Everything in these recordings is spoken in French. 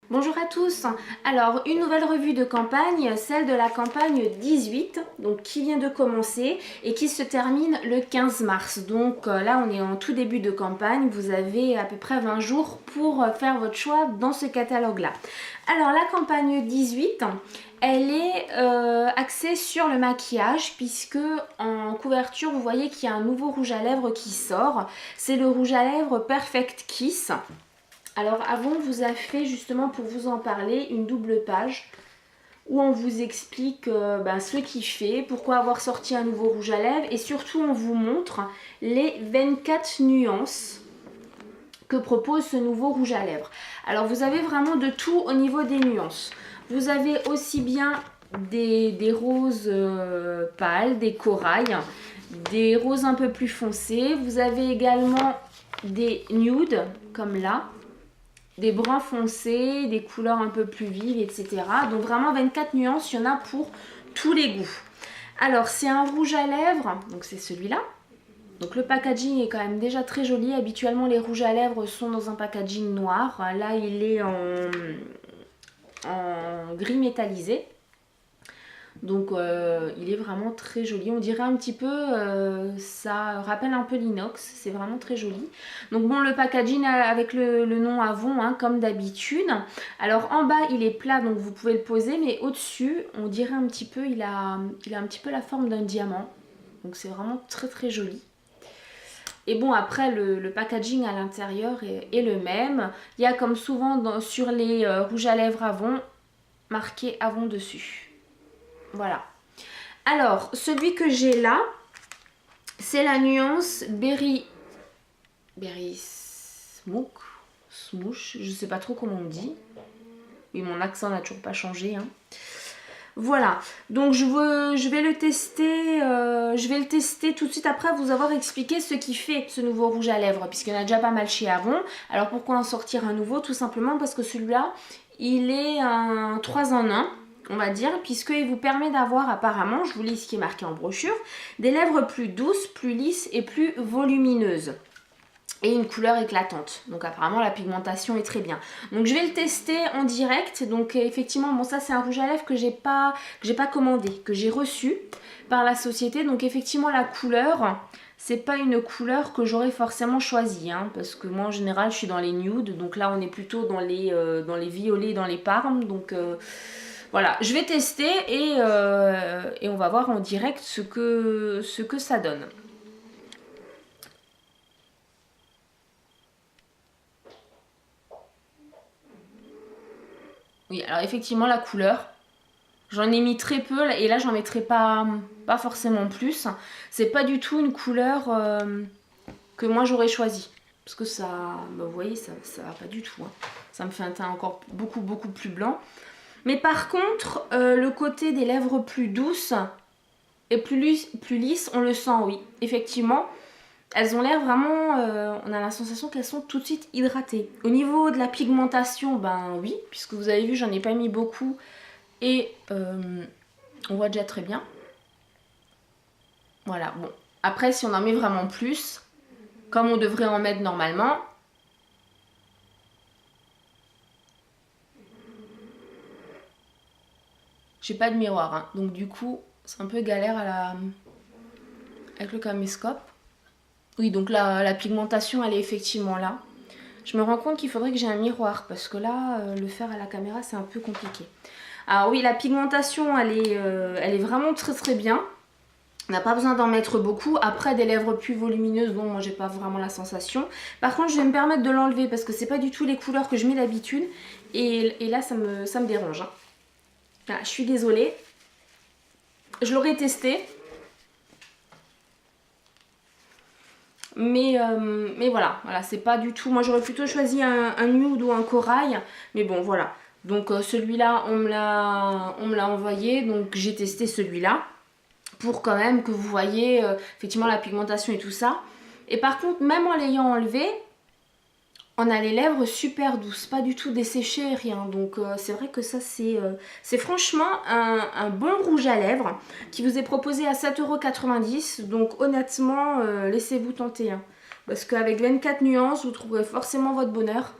Bonjour à tous, alors une nouvelle revue de campagne, celle de la campagne 18, donc qui vient de commencer et qui se termine le 15 mars. Donc là on est en tout début de campagne, vous avez à peu près 20 jours pour faire votre choix dans ce catalogue là. Alors la campagne 18, elle est axée sur le maquillage puisque en couverture vous voyez qu'il y a un nouveau rouge à lèvres qui sort, c'est le rouge à lèvres Perfect Kiss. Alors avant, on vous a fait justement pour vous en parler une double page où on vous explique ce qu'il fait, pourquoi avoir sorti un nouveau rouge à lèvres et surtout on vous montre les 24 nuances que propose ce nouveau rouge à lèvres. Alors vous avez vraiment de tout au niveau des nuances. Vous avez aussi bien des roses pâles, des corails, des roses un peu plus foncées. Vous avez également des nudes comme là, des bruns foncés, des couleurs un peu plus vives, etc. Donc vraiment 24 nuances, il y en a pour tous les goûts. Alors c'est un rouge à lèvres, donc c'est celui-là. Donc le packaging est quand même déjà très joli. Habituellement les rouges à lèvres sont dans un packaging noir. Là il est en gris métallisé. Donc il est vraiment très joli, on dirait un petit peu, ça rappelle un peu l'inox, c'est vraiment très joli. Donc bon, le packaging avec le nom Avon, hein, comme d'habitude. Alors en bas il est plat, donc vous pouvez le poser, mais au-dessus on dirait un petit peu, il a un petit peu la forme d'un diamant. Donc c'est vraiment très très joli. Et bon, après le packaging à l'intérieur est le même. Il y a comme souvent sur les rouges à lèvres Avon, marqué Avon dessus. Voilà. Alors, celui que j'ai là, c'est la nuance Berry Smooch, je sais pas trop comment on dit. Oui, mon accent n'a toujours pas changé. Hein. Voilà, donc je vais le tester tout de suite après vous avoir expliqué ce qui fait ce nouveau rouge à lèvres, puisqu'il y en a déjà pas mal chez Avon. Alors pourquoi en sortir un nouveau? Tout simplement parce que celui-là, il est un 3 en 1. On va dire, puisqu'il vous permet d'avoir apparemment, je vous lis ce qui est marqué en brochure, des lèvres plus douces, plus lisses et plus volumineuses. Et une couleur éclatante. Donc apparemment la pigmentation est très bien. Donc je vais le tester en direct. Donc effectivement, bon ça c'est un rouge à lèvres que j'ai pas commandé, que j'ai reçu par la société. Donc effectivement la couleur, c'est pas une couleur que j'aurais forcément choisie. Hein, parce que moi en général je suis dans les nudes. Donc là on est plutôt dans les violets, dans les parmes. Donc... voilà, je vais tester et on va voir en direct ce que ça donne. Oui, alors effectivement la couleur, j'en ai mis très peu et là j'en mettrai pas forcément plus. C'est pas du tout une couleur que moi j'aurais choisi. Parce que ça, vous voyez, ça va pas du tout. Hein. Ça me fait un teint encore beaucoup plus blanc. Mais par contre, le côté des lèvres plus douces et plus lisses, on le sent, oui. Effectivement, elles ont l'air vraiment... on a la sensation qu'elles sont tout de suite hydratées. Au niveau de la pigmentation, ben oui, puisque vous avez vu, j'en ai pas mis beaucoup. Et on voit déjà très bien. Voilà, bon. Après, si on en met vraiment plus, comme on devrait en mettre normalement... J'ai pas de miroir, hein. Donc du coup, c'est un peu galère avec le caméscope. Oui, donc la pigmentation, elle est effectivement là. Je me rends compte qu'il faudrait que j'ai un miroir, parce que là, le faire à la caméra, c'est un peu compliqué. Alors oui, la pigmentation, elle est vraiment très bien. On n'a pas besoin d'en mettre beaucoup. Après, des lèvres plus volumineuses, bon, moi, j'ai pas vraiment la sensation. Par contre, je vais me permettre de l'enlever, parce que c'est pas du tout les couleurs que je mets d'habitude. Et là, ça me dérange, hein. Ah, je suis désolée, je l'aurais testé, mais voilà, c'est pas du tout, moi j'aurais plutôt choisi un nude ou un corail, mais bon voilà, donc celui-là on me l'a envoyé, donc j'ai testé celui-là, pour quand même que vous voyez effectivement la pigmentation et tout ça, et par contre même en l'ayant enlevé, on a les lèvres super douces, pas du tout desséchées, rien. Donc c'est vrai que ça c'est franchement un bon rouge à lèvres qui vous est proposé à 7,90 €. Donc honnêtement, laissez-vous tenter. Hein. parce qu'avec 24 nuances, vous trouverez forcément votre bonheur.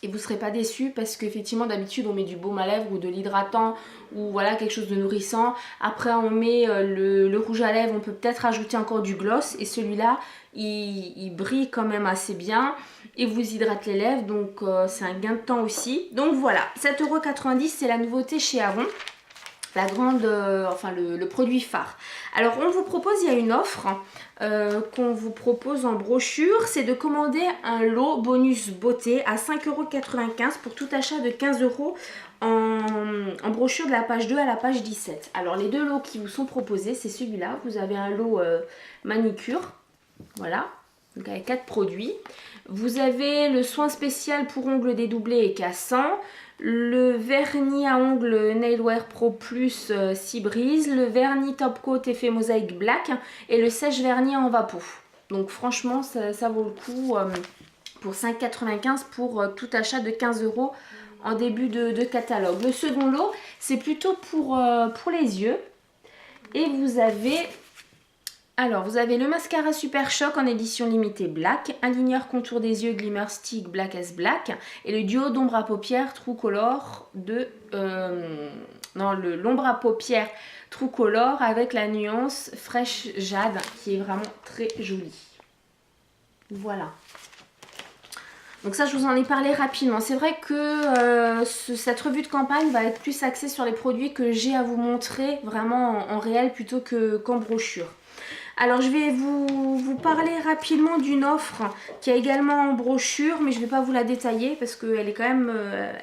Et vous ne serez pas déçus parce qu'effectivement d'habitude on met du baume à lèvres ou de l'hydratant ou voilà quelque chose de nourrissant. Après on met le rouge à lèvres, on peut peut-être ajouter encore du gloss et celui-là il brille quand même assez bien et vous hydrate les lèvres, donc c'est un gain de temps aussi. Donc voilà, 7,90 € c'est la nouveauté chez Avon. La grande, enfin le produit phare. Alors on vous propose, il y a une offre qu'on vous propose en brochure, c'est de commander un lot bonus beauté à 5,95 € pour tout achat de 15 € en brochure de la page 2 à la page 17. Alors les deux lots qui vous sont proposés, c'est celui-là. Vous avez un lot manicure, voilà, donc avec 4 produits. Vous avez le soin spécial pour ongles dédoublés et cassants, le vernis à ongles Nailwear Pro Plus 6 brises, le vernis Top Coat effet mosaïque black et le sèche vernis en vapeau. Donc franchement ça vaut le coup pour 5,95 € pour tout achat de 15 € en début de catalogue. Le second lot c'est plutôt pour les yeux et vous avez... Alors, vous avez le mascara Super Choc en édition limitée black, un ligneur contour des yeux Glimmer Stick Black as Black et le duo d'ombre à paupières True Color de... l'ombre à paupières True Color avec la nuance Fresh Jade qui est vraiment très jolie. Voilà. Donc ça, je vous en ai parlé rapidement. C'est vrai que cette revue de campagne va être plus axée sur les produits que j'ai à vous montrer vraiment en réel plutôt qu'en brochure. Alors je vais vous parler rapidement d'une offre qui est également en brochure, mais je ne vais pas vous la détailler parce qu'elle est quand même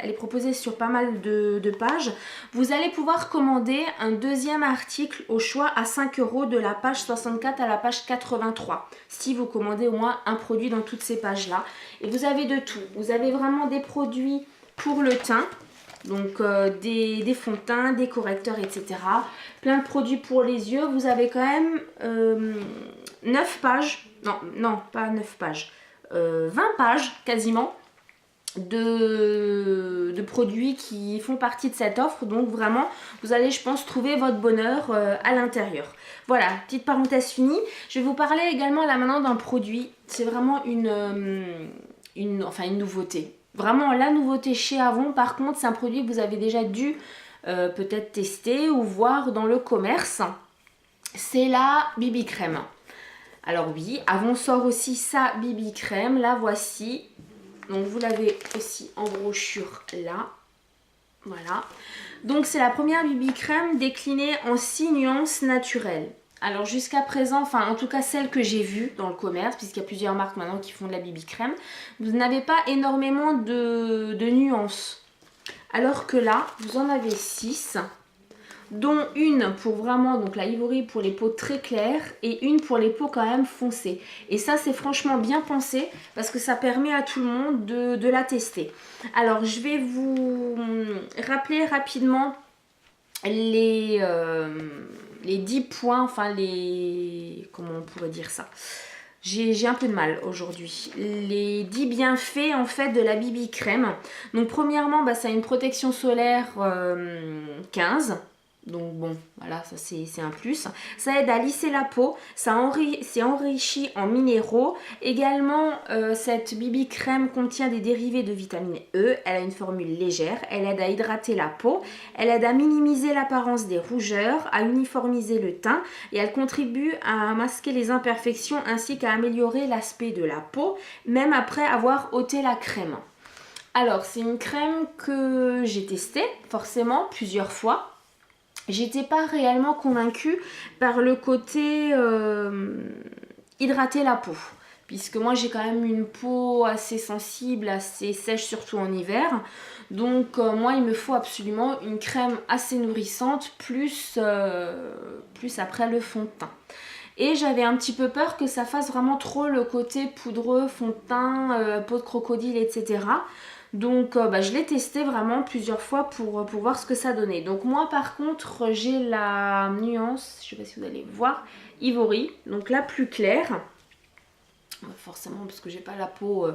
elle est proposée sur pas mal de pages. Vous allez pouvoir commander un deuxième article au choix à 5 € de la page 64 à la page 83 si vous commandez au moins un produit dans toutes ces pages là. Et vous avez de tout, vous avez vraiment des produits pour le teint. Donc des fonds de teint, des correcteurs, etc. Plein de produits pour les yeux. Vous avez quand même 9 pages, non pas 9 pages, 20 pages quasiment de produits qui font partie de cette offre. Donc vraiment, vous allez, je pense, trouver votre bonheur à l'intérieur. Voilà, petite parenthèse finie. Je vais vous parler également là maintenant d'un produit. C'est vraiment une nouveauté. Vraiment la nouveauté chez Avon, par contre, c'est un produit que vous avez déjà dû peut-être tester ou voir dans le commerce. C'est la BB crème. Alors oui, Avon sort aussi sa BB crème. La voici. Donc vous l'avez aussi en brochure là. Voilà. Donc c'est la première BB crème déclinée en 6 nuances naturelles. Alors jusqu'à présent, enfin en tout cas celle que j'ai vue dans le commerce, puisqu'il y a plusieurs marques maintenant qui font de la BB crème, vous n'avez pas énormément de nuances. Alors que là, vous en avez 6, dont une pour vraiment, donc la Ivory pour les peaux très claires et une pour les peaux quand même foncées. Et ça c'est franchement bien pensé parce que ça permet à tout le monde de la tester. Alors je vais vous rappeler rapidement les 10 points, enfin comment on pourrait dire ça, j'ai un peu de mal aujourd'hui, les 10 bienfaits en fait de la BB crème. Donc premièrement, ça a une protection solaire 15. Donc bon, voilà, ça c'est un plus. Ça aide à lisser la peau, c'est enrichi en minéraux. Également, cette BB crème contient des dérivés de vitamine E. Elle a une formule légère, elle aide à hydrater la peau. Elle aide à minimiser l'apparence des rougeurs, à uniformiser le teint. Et elle contribue à masquer les imperfections ainsi qu'à améliorer l'aspect de la peau, même après avoir ôté la crème. Alors, c'est une crème que j'ai testée, forcément, plusieurs fois. J'étais pas réellement convaincue par le côté hydrater la peau. Puisque moi j'ai quand même une peau assez sensible, assez sèche, surtout en hiver. Donc moi il me faut absolument une crème assez nourrissante, plus après le fond de teint. Et j'avais un petit peu peur que ça fasse vraiment trop le côté poudreux, fond de teint, peau de crocodile, etc. Donc je l'ai testé vraiment plusieurs fois pour voir ce que ça donnait. Donc moi par contre j'ai la nuance, je ne sais pas si vous allez voir, Ivory, donc la plus claire. Forcément parce que j'ai pas la peau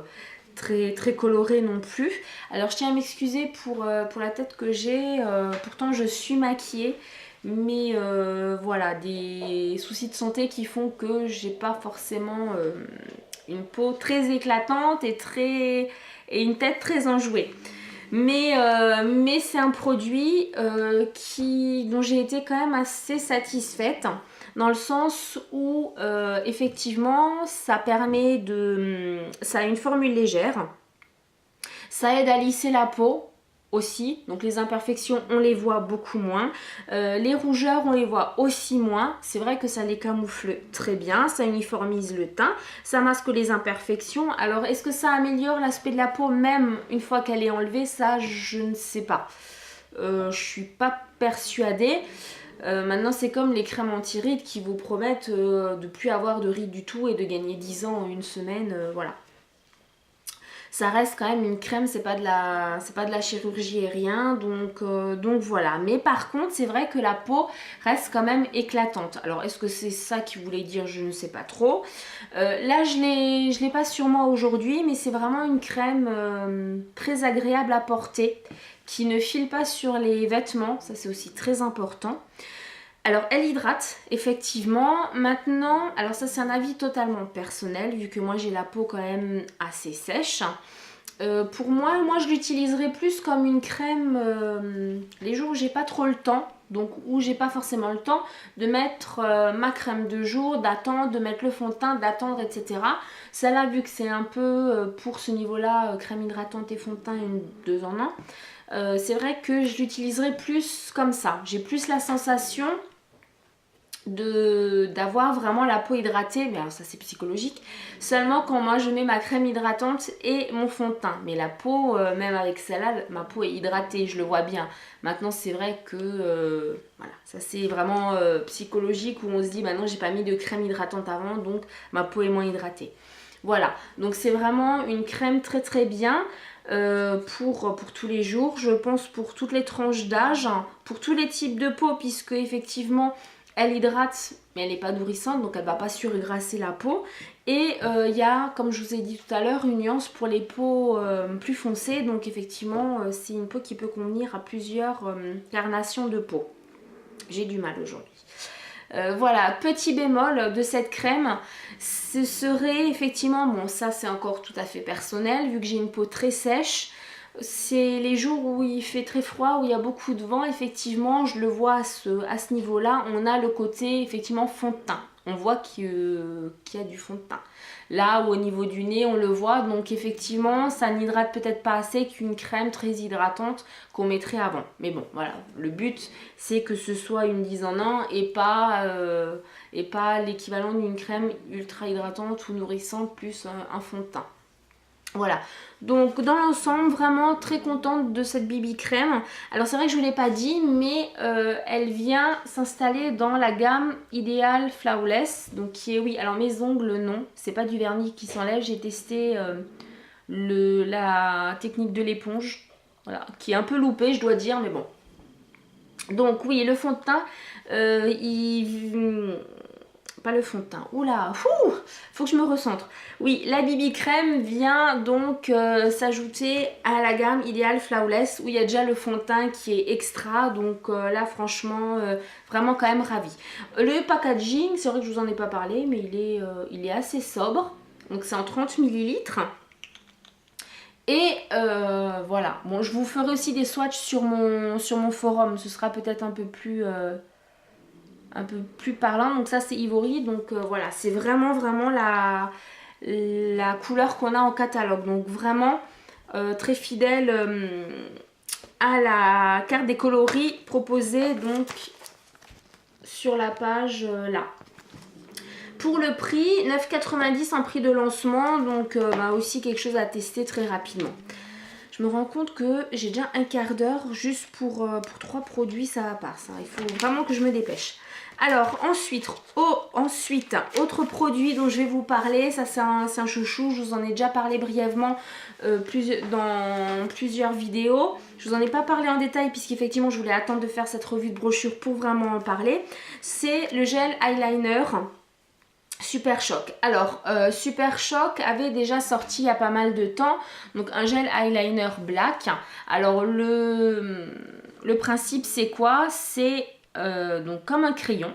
très colorée non plus. Alors je tiens à m'excuser pour la tête que j'ai, pourtant je suis maquillée. Mais voilà, des soucis de santé qui font que j'ai pas forcément une peau très éclatante et une tête très enjouée. Mais c'est un produit dont j'ai été quand même assez satisfaite, dans le sens où effectivement ça a une formule légère, ça aide à lisser la peau aussi, donc les imperfections on les voit beaucoup moins, les rougeurs on les voit aussi moins, c'est vrai que ça les camoufle très bien, ça uniformise le teint, ça masque les imperfections. Alors est-ce que ça améliore l'aspect de la peau même une fois qu'elle est enlevée? Ça je ne sais pas, je suis pas persuadée. Maintenant c'est comme les crèmes anti-rides qui vous promettent de plus avoir de rides du tout et de gagner 10 ans en une semaine, voilà. Ça reste quand même une crème, c'est pas de la chirurgie et rien, donc voilà. Mais par contre, c'est vrai que la peau reste quand même éclatante. Alors, est-ce que c'est ça qu'il voulait dire? Je ne sais pas trop. Là, je l'ai pas sur moi aujourd'hui, mais c'est vraiment une crème très agréable à porter, qui ne file pas sur les vêtements, ça c'est aussi très important. Alors elle hydrate effectivement. Maintenant, alors ça c'est un avis totalement personnel vu que moi j'ai la peau quand même assez sèche. Pour moi je l'utiliserai plus comme une crème les jours où j'ai pas trop le temps, donc où j'ai pas forcément le temps de mettre ma crème de jour, d'attendre, de mettre le fond de teint, d'attendre, etc. Celle-là, vu que c'est un peu pour ce niveau-là, crème hydratante et fond de teint, une 2 en 1, c'est vrai que je l'utiliserai plus comme ça. J'ai plus la sensation d'avoir vraiment la peau hydratée, mais alors ça c'est psychologique, seulement quand moi je mets ma crème hydratante et mon fond de teint. Mais la peau, même avec celle-là, ma peau est hydratée, je le vois bien. Maintenant c'est vrai que voilà, ça c'est vraiment psychologique, où on se dit bah non, j'ai pas mis de crème hydratante avant, donc ma peau est moins hydratée. Voilà, donc c'est vraiment une crème très très bien pour tous les jours, je pense, pour toutes les tranches d'âge, pour tous les types de peau, puisque effectivement elle hydrate, mais elle n'est pas nourrissante, donc elle ne va pas surgrasser la peau. Et il y a, comme je vous ai dit tout à l'heure, une nuance pour les peaux plus foncées. Donc effectivement, c'est une peau qui peut convenir à plusieurs carnations de peau. J'ai du mal aujourd'hui. Voilà, petit bémol de cette crème, ce serait effectivement, bon ça c'est encore tout à fait personnel, vu que j'ai une peau très sèche. C'est les jours où il fait très froid, où il y a beaucoup de vent, effectivement, je le vois à ce niveau-là, on a le côté effectivement fond de teint. On voit qu'il y a du fond de teint. Là où au niveau du nez, on le voit, donc effectivement, ça n'hydrate peut-être pas assez qu'une crème très hydratante qu'on mettrait avant. Mais bon, voilà, le but, c'est que ce soit une 10 en 1 et pas l'équivalent d'une crème ultra hydratante ou nourrissante plus un fond de teint. Voilà, donc dans l'ensemble, vraiment très contente de cette BB crème. Alors c'est vrai que je ne vous l'ai pas dit, mais elle vient s'installer dans la gamme Ideal Flawless. Donc qui est, oui, alors mes ongles non, c'est pas du vernis qui s'enlève. J'ai testé la technique de l'éponge, voilà, qui est un peu loupée je dois dire, mais bon. Donc oui, le fond de teint, pas le fond de teint, oula, faut que je me recentre. Oui, la BB crème vient donc s'ajouter à la gamme Ideal Flawless, où il y a déjà le fond de teint qui est extra, donc là franchement, vraiment quand même ravie. Le packaging, c'est vrai que je vous en ai pas parlé, mais il est assez sobre, donc c'est en 30 ml. Et voilà, bon je vous ferai aussi des swatchs sur mon forum, ce sera peut-être un peu plus parlant. Donc ça c'est Ivory, donc voilà, c'est vraiment la couleur qu'on a en catalogue, donc vraiment très fidèle à la carte des coloris proposée donc sur la page là. Pour le prix, 9,90 en prix de lancement, donc aussi quelque chose à tester très rapidement. Je me rends compte que j'ai déjà un quart d'heure juste pour 3 produits, ça va pas ça, il faut vraiment que je me dépêche. Alors ensuite, autre produit dont je vais vous parler, ça c'est un chouchou, je vous en ai déjà parlé brièvement dans plusieurs vidéos. Je vous en ai pas parlé en détail puisqu'effectivement je voulais attendre de faire cette revue de brochure pour vraiment en parler. C'est le gel eyeliner Super Shock. Alors, Super Shock avait déjà sorti il y a pas mal de temps, donc un gel eyeliner black. Alors, le principe, c'est quoi? C'est donc comme un crayon.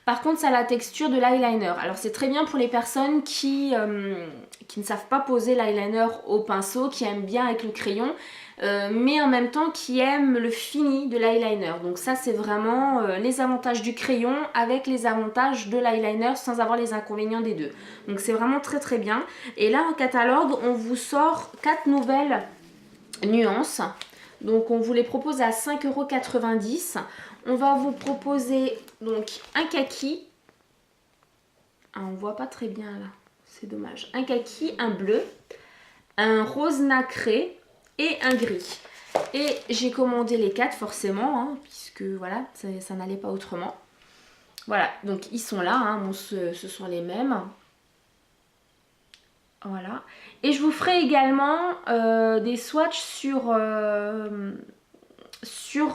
Par contre, ça a la texture de l'eyeliner. Alors c'est très bien pour les personnes qui ne savent pas poser l'eyeliner au pinceau, qui aiment bien avec le crayon, mais en même temps qui aiment le fini de l'eyeliner. Donc ça c'est vraiment les avantages du crayon avec les avantages de l'eyeliner sans avoir les inconvénients des deux. Donc c'est vraiment très très bien. Et là en catalogue on vous sort 4 nouvelles nuances. Donc on vous les propose à 5,90 €. On va vous proposer donc un kaki. Ah, on voit pas très bien là, c'est dommage. Un kaki, un bleu, un rose nacré et un gris. Et j'ai commandé les 4 forcément, hein, puisque voilà, ça n'allait pas autrement. Voilà, donc ils sont là, hein, bon, ce sont les mêmes. Voilà. Et je vous ferai également des swatchs sur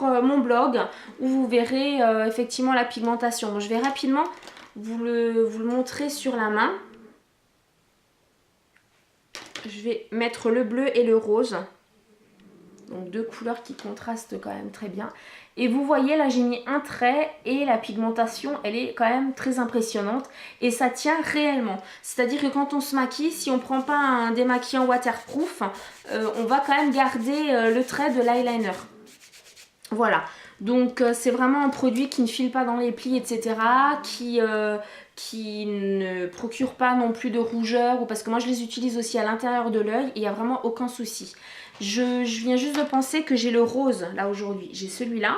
mon blog où vous verrez effectivement la pigmentation. Bon, je vais rapidement vous le montrer sur la main. Je vais mettre le bleu et le rose. Donc 2 couleurs qui contrastent quand même très bien. Et vous voyez là j'ai mis un trait et la pigmentation elle est quand même très impressionnante. Et ça tient réellement. C'est-à-dire que quand on se maquille, si on ne prend pas un démaquillant waterproof, on va quand même garder le trait de l'eyeliner. Voilà. Donc c'est vraiment un produit qui ne file pas dans les plis, etc. Qui ne procure pas non plus de rougeur. Ou parce que moi je les utilise aussi à l'intérieur de l'œil et il n'y a vraiment aucun souci. Je viens juste de penser que j'ai le rose là aujourd'hui. J'ai celui-là.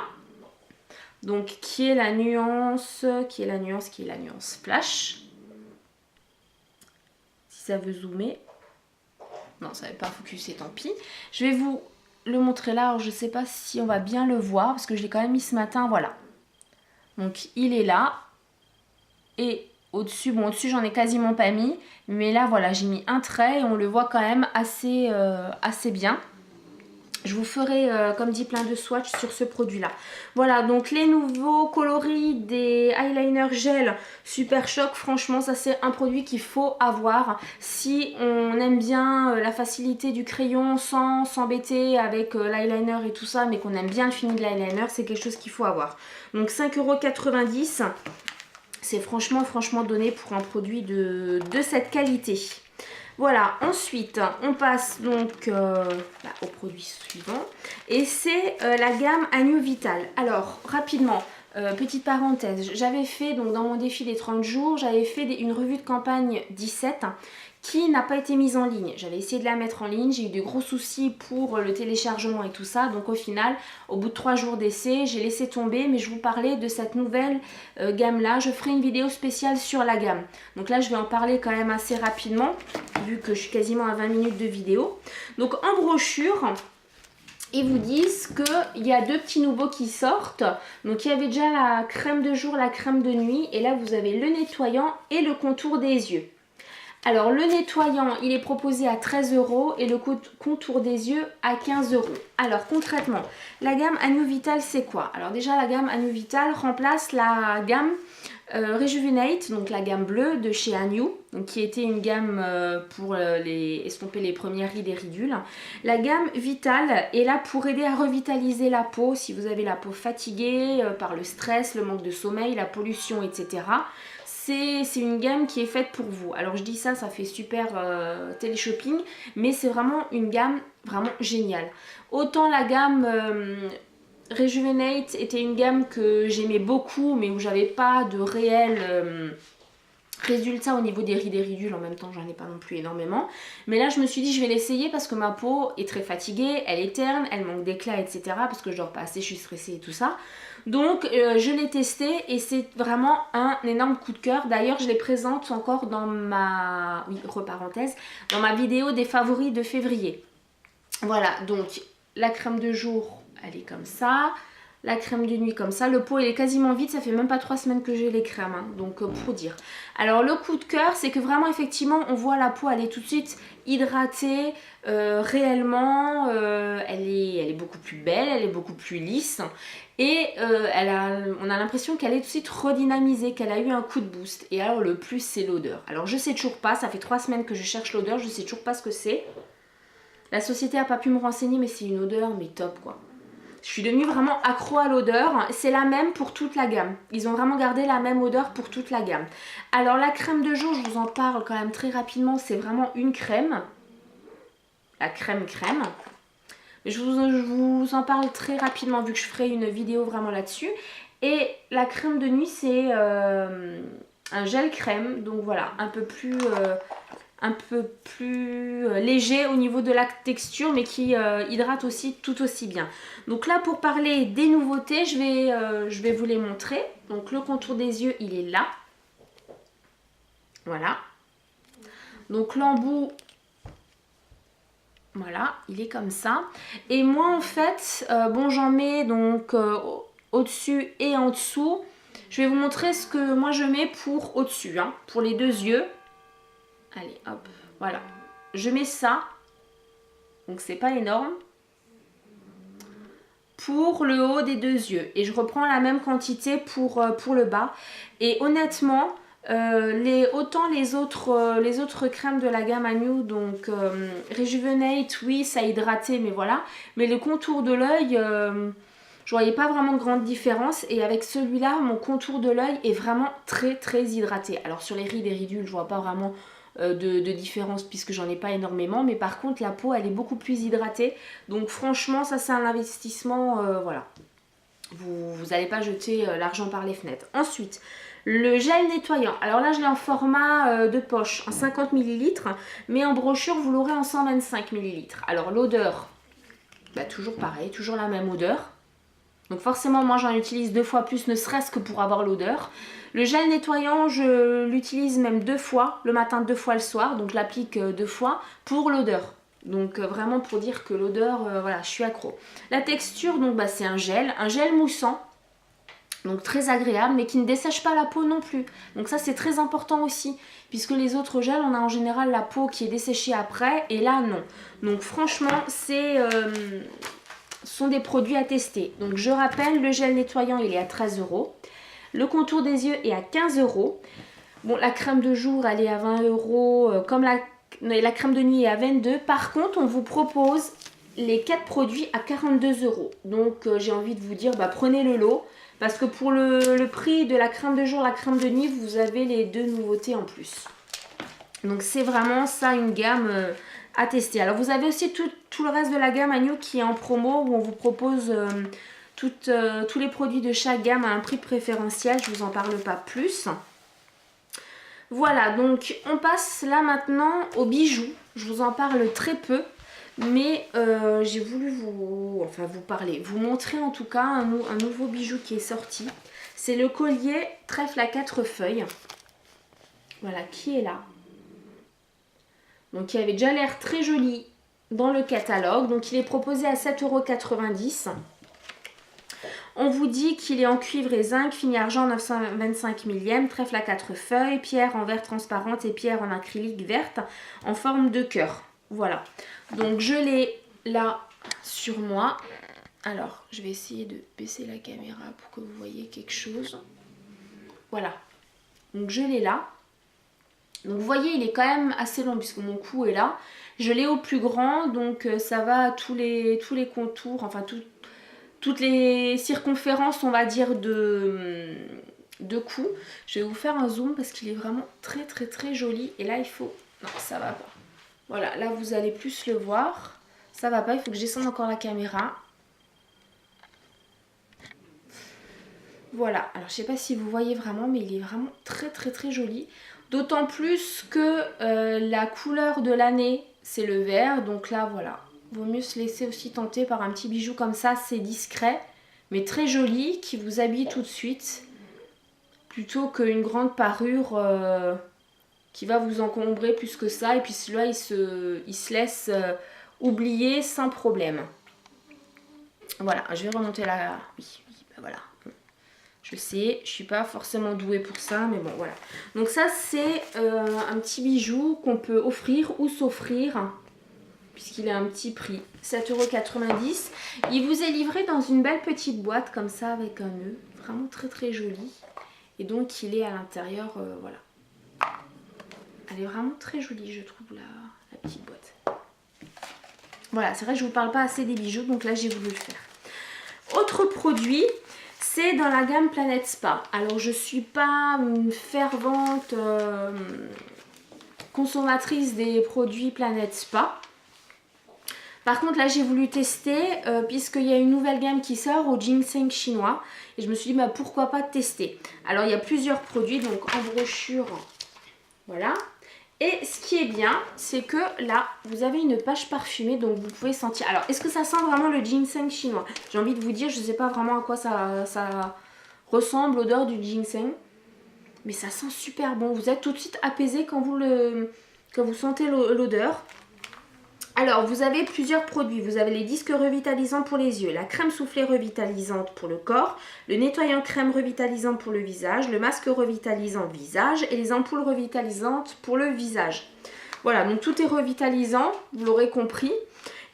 Donc qui est la nuance flash. Si ça veut zoomer. Non, ça ne va pas focuser, tant pis. Je vais vous le montrer là. Alors, je ne sais pas si on va bien le voir parce que je l'ai quand même mis ce matin. Voilà. Donc il est là. Et au-dessus, bon au-dessus j'en ai quasiment pas mis. Mais là voilà, j'ai mis un trait et on le voit quand même assez bien. Je vous ferai, comme dit, plein de swatchs sur ce produit-là. Voilà, donc les nouveaux coloris des eyeliners gel Super Choc. Franchement, ça c'est un produit qu'il faut avoir. Si on aime bien la facilité du crayon sans s'embêter avec l'eyeliner et tout ça, mais qu'on aime bien le fini de l'eyeliner, c'est quelque chose qu'il faut avoir. Donc 5,90 €. C'est franchement donné pour un produit de cette qualité. Voilà, ensuite on passe donc au produit suivant et c'est la gamme Agneau Vital. Alors rapidement, petite parenthèse, j'avais fait donc dans mon défi des 30 jours, j'avais fait une revue de campagne 17 qui n'a pas été mise en ligne. J'avais essayé de la mettre en ligne, j'ai eu de gros soucis pour le téléchargement et tout ça. Donc au final, au bout de 3 jours d'essai, j'ai laissé tomber. Mais je vous parlais de cette nouvelle gamme là. Je ferai une vidéo spéciale sur la gamme. Donc là, je vais en parler quand même assez rapidement, vu que je suis quasiment à 20 minutes de vidéo. Donc en brochure, ils vous disent qu'il y a 2 petits nouveaux qui sortent. Donc il y avait déjà la crème de jour, la crème de nuit. Et là, vous avez le nettoyant et le contour des yeux. Alors le nettoyant il est proposé à 13 € et le contour des yeux à 15 €. Alors concrètement, la gamme Agneau Vital c'est quoi? Alors déjà la gamme Agneau Vital remplace la gamme Rejuvenate, donc la gamme bleue de chez Agneau, donc qui était une gamme pour estomper les premières rides et ridules. La gamme Vital est là pour aider à revitaliser la peau si vous avez la peau fatiguée par le stress, le manque de sommeil, la pollution, etc. C'est une gamme qui est faite pour vous. Alors je dis ça, ça fait super télé-shopping, mais c'est vraiment une gamme vraiment géniale. Autant la gamme Rejuvenate était une gamme que j'aimais beaucoup, mais où j'avais pas de réel résultat au niveau des rides et ridules. En même temps, j'en ai pas non plus énormément. Mais là, je me suis dit, je vais l'essayer parce que ma peau est très fatiguée, elle est terne, elle manque d'éclat, etc. Parce que je dors pas assez, je suis stressée et tout ça. Donc je l'ai testé et c'est vraiment un énorme coup de cœur. D'ailleurs je les présente encore dans ma, dans ma vidéo des favoris de février. Voilà, donc la crème de jour elle est comme ça, la crème de nuit comme ça. Le pot il est quasiment vide, ça fait même pas 3 semaines que j'ai les crèmes, hein, donc pour dire. Alors le coup de cœur c'est que vraiment effectivement on voit la peau, elle est tout de suite hydratée, réellement elle est beaucoup plus belle, elle est beaucoup plus lisse. Et on a l'impression qu'elle est tout de suite redynamisée, qu'elle a eu un coup de boost. Et alors le plus c'est l'odeur. Alors je sais toujours pas, ça fait 3 semaines que je cherche l'odeur, je sais toujours pas ce que c'est. La société a pas pu me renseigner mais c'est une odeur mais top quoi. Je suis devenue vraiment accro à l'odeur. C'est la même pour toute la gamme. Ils ont vraiment gardé la même odeur pour toute la gamme. Alors la crème de jour, je vous en parle quand même très rapidement. C'est vraiment une crème. La crème. Mais je vous en parle très rapidement vu que je ferai une vidéo vraiment là-dessus. Et la crème de nuit, c'est un gel crème. Donc voilà, un peu plus léger au niveau de la texture, mais qui hydrate aussi tout aussi bien. Donc là, pour parler des nouveautés, je vais vous les montrer. Donc le contour des yeux, il est là. Voilà. Donc l'embout, voilà, il est comme ça. Et moi, en fait, bon, j'en mets donc au-dessus et en dessous. Je vais vous montrer ce que moi je mets pour au-dessus, hein, pour les deux yeux. Allez, hop, voilà. Je mets ça. Donc, c'est pas énorme. Pour le haut des deux yeux. Et je reprends la même quantité pour le bas. Et honnêtement, autant les autres crèmes de la gamme Agnew, donc Rejuvenate, oui, ça a hydraté, mais voilà. Mais le contour de l'œil, je voyais pas vraiment de grande différence. Et avec celui-là, mon contour de l'œil est vraiment très très hydraté. Alors sur les rides et ridules, je vois pas vraiment de différence puisque j'en ai pas énormément, mais par contre la peau elle est beaucoup plus hydratée, donc franchement ça c'est un investissement, voilà, vous n'allez pas jeter l'argent par les fenêtres. Ensuite le gel nettoyant, alors là je l'ai en format de poche en 50 ml, mais en brochure vous l'aurez en 125 ml. Alors l'odeur, bah, toujours pareil, toujours la même odeur. Donc forcément moi j'en utilise 2 fois plus, ne serait-ce que pour avoir l'odeur. Le gel nettoyant, je l'utilise même 2 fois, le matin 2 fois le soir, donc je l'applique 2 fois pour l'odeur. Donc vraiment pour dire que l'odeur, voilà, je suis accro. La texture, donc bah, c'est un gel moussant, donc très agréable, mais qui ne dessèche pas la peau non plus. Donc ça c'est très important aussi, puisque les autres gels, on a en général la peau qui est desséchée après, et là non. Donc franchement, ce sont des produits à tester. Donc je rappelle, le gel nettoyant, il est à 13 €. Le contour des yeux est à 15 €. Bon, la crème de jour, elle est à 20 €, comme la crème de nuit est à 22 €. Par contre, on vous propose les 4 produits à 42 €. Donc, j'ai envie de vous dire, bah, prenez le lot. Parce que pour le prix de la crème de jour, la crème de nuit, vous avez les 2 nouveautés en plus. Donc, c'est vraiment ça, une gamme à tester. Alors, vous avez aussi tout le reste de la gamme Agnew qui est en promo, où on vous propose tous les produits de chaque gamme à un prix préférentiel. Je ne vous en parle pas plus. Voilà, donc on passe là maintenant aux bijoux. Je vous en parle très peu, mais j'ai voulu vous parler, vous montrer en tout cas un nouveau bijou qui est sorti. C'est le collier trèfle à 4 feuilles. Voilà, qui est là. Donc il avait déjà l'air très joli dans le catalogue. Donc il est proposé à 7,90 €. On vous dit qu'il est en cuivre et zinc, fini argent 925 millième, trèfle à 4 feuilles, pierre en verre transparente et pierre en acrylique verte en forme de cœur. Voilà. Donc je l'ai là sur moi. Alors, je vais essayer de baisser la caméra pour que vous voyez quelque chose. Voilà. Donc je l'ai là. Donc vous voyez, il est quand même assez long puisque mon cou est là. Je l'ai au plus grand, donc ça va à tous les contours, enfin toutes les circonférences, on va dire, de cou. Je vais vous faire un zoom parce qu'il est vraiment très très très joli. Et là, il faut... Non, ça va pas. Voilà, là, vous allez plus le voir. Ça va pas, il faut que je descende encore la caméra. Voilà, alors je sais pas si vous voyez vraiment, mais il est vraiment très très très joli. D'autant plus que la couleur de l'année, c'est le vert. Donc là, voilà. Vaut mieux se laisser aussi tenter par un petit bijou comme ça, c'est discret, mais très joli, qui vous habille tout de suite, plutôt qu'une grande parure qui va vous encombrer plus que ça. Et puis celui-là, il se laisse oublier sans problème. Voilà, je vais remonter là. Oui, ben voilà. Je sais, je suis pas forcément douée pour ça, mais bon, voilà. Donc ça, c'est un petit bijou qu'on peut offrir ou s'offrir, puisqu'il a un petit prix, 7,90 €. Il vous est livré dans une belle petite boîte comme ça avec un nœud, vraiment très très joli. Et donc il est à l'intérieur, voilà. Elle est vraiment très jolie, je trouve, la petite boîte. Voilà, c'est vrai que je vous parle pas assez des bijoux, donc là j'ai voulu le faire. autre produit, c'est dans la gamme Planète Spa. Alors je suis pas une fervente consommatrice des produits Planète Spa. Par contre là j'ai voulu tester puisqu'il y a une nouvelle gamme qui sort au ginseng chinois. Et je me suis dit bah, pourquoi pas tester. Alors il y a plusieurs produits donc en brochure. Voilà. Et ce qui est bien, c'est que là, vous avez une page parfumée, donc vous pouvez sentir. Alors, est-ce que ça sent vraiment le ginseng chinois? J'ai envie de vous dire, je ne sais pas vraiment à quoi ça ressemble, l'odeur du ginseng. Mais ça sent super bon. Vous êtes tout de suite apaisé quand vous sentez l'odeur. Alors, vous avez plusieurs produits. Vous avez les disques revitalisants pour les yeux, la crème soufflée revitalisante pour le corps, le nettoyant crème revitalisant pour le visage, le masque revitalisant visage et les ampoules revitalisantes pour le visage. Voilà, donc tout est revitalisant, vous l'aurez compris.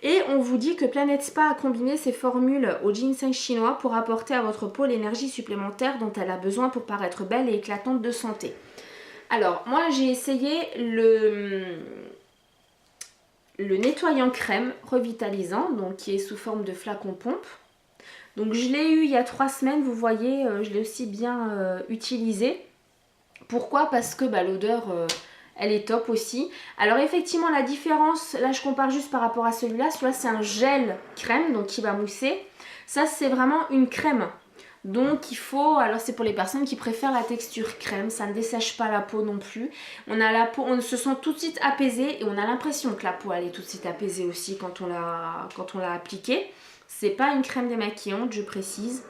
Et on vous dit que Planète Spa a combiné ses formules au ginseng chinois pour apporter à votre peau l'énergie supplémentaire dont elle a besoin pour paraître belle et éclatante de santé. Alors, moi j'ai essayé le nettoyant crème revitalisant, donc qui est sous forme de flacon pompe. Donc je l'ai eu il y a 3 semaines, vous voyez, je l'ai aussi bien utilisé. Pourquoi? Parce que bah, l'odeur, elle est top aussi. Alors effectivement la différence, là je compare juste par rapport à celui-là c'est un gel crème, donc qui va mousser. Ça c'est vraiment une crème. Donc il faut, alors c'est pour les personnes qui préfèrent la texture crème, ça ne dessèche pas la peau non plus. On a la peau, on se sent tout de suite apaisé et on a l'impression que la peau elle est tout de suite apaisée aussi quand on l'a appliquée. C'est pas une crème démaquillante, je précise.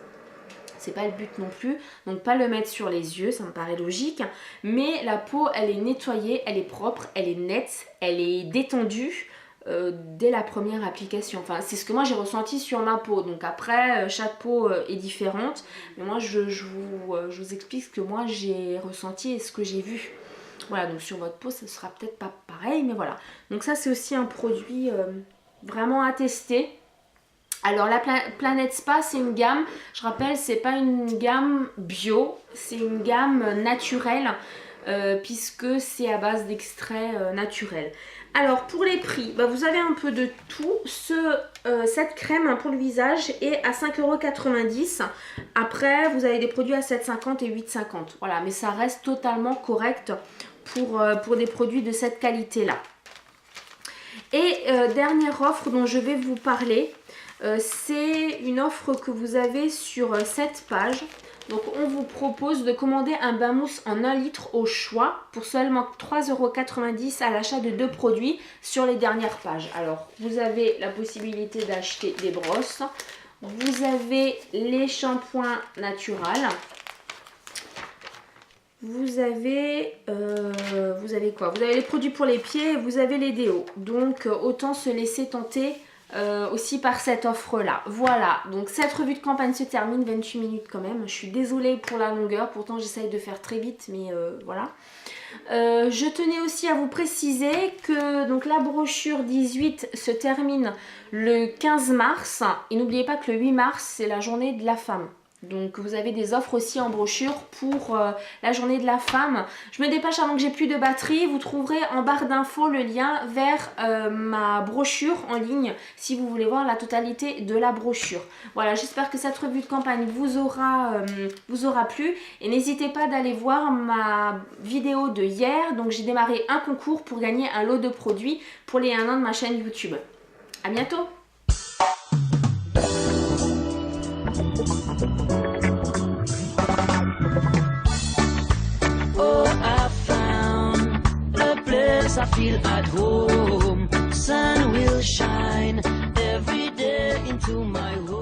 C'est pas le but non plus, donc pas le mettre sur les yeux, ça me paraît logique. Mais la peau elle est nettoyée, elle est propre, elle est nette, elle est détendue. Dès la première application, enfin c'est ce que moi j'ai ressenti sur ma peau, donc après chaque peau est différente, mais moi je vous explique ce que moi j'ai ressenti et ce que j'ai vu. Voilà, donc sur votre peau ça sera peut-être pas pareil, mais voilà, donc ça c'est aussi un produit vraiment à tester. Alors la Planète Spa c'est une gamme, je rappelle c'est pas une gamme bio, c'est une gamme naturelle puisque c'est à base d'extraits naturels. Alors pour les prix, bah, vous avez un peu de tout. Cette crème pour le visage est à 5,90 €. Après vous avez des produits à 7,50 et 8,50 €. Voilà, mais ça reste totalement correct pour des produits de cette qualité là. Et dernière offre dont je vais vous parler, c'est une offre que vous avez sur cette page. Donc on vous propose de commander un bain mousse en 1 litre au choix pour seulement 3,90 € à l'achat de 2 produits sur les dernières pages. Alors vous avez la possibilité d'acheter des brosses, vous avez les shampoings naturels, vous avez quoi? Vous avez les produits pour les pieds et vous avez les déos. Donc autant se laisser tenter aussi par cette offre là. Voilà, donc cette revue de campagne se termine, 28 minutes quand même, je suis désolée pour la longueur, pourtant j'essaye de faire très vite, mais voilà. Je tenais aussi à vous préciser que donc la brochure 18 se termine le 15 mars et n'oubliez pas que le 8 mars c'est la journée de la femme. Donc vous avez des offres aussi en brochure pour la journée de la femme. Je me dépêche avant que j'ai plus de batterie. Vous trouverez en barre d'infos le lien vers ma brochure en ligne si vous voulez voir la totalité de la brochure. Voilà, j'espère que cette revue de campagne vous aura plu. Et n'hésitez pas d'aller voir ma vidéo de hier. Donc j'ai démarré un concours pour gagner un lot de produits pour les 1 an de ma chaîne YouTube. À bientôt! I feel at home, sun will shine every day into my home.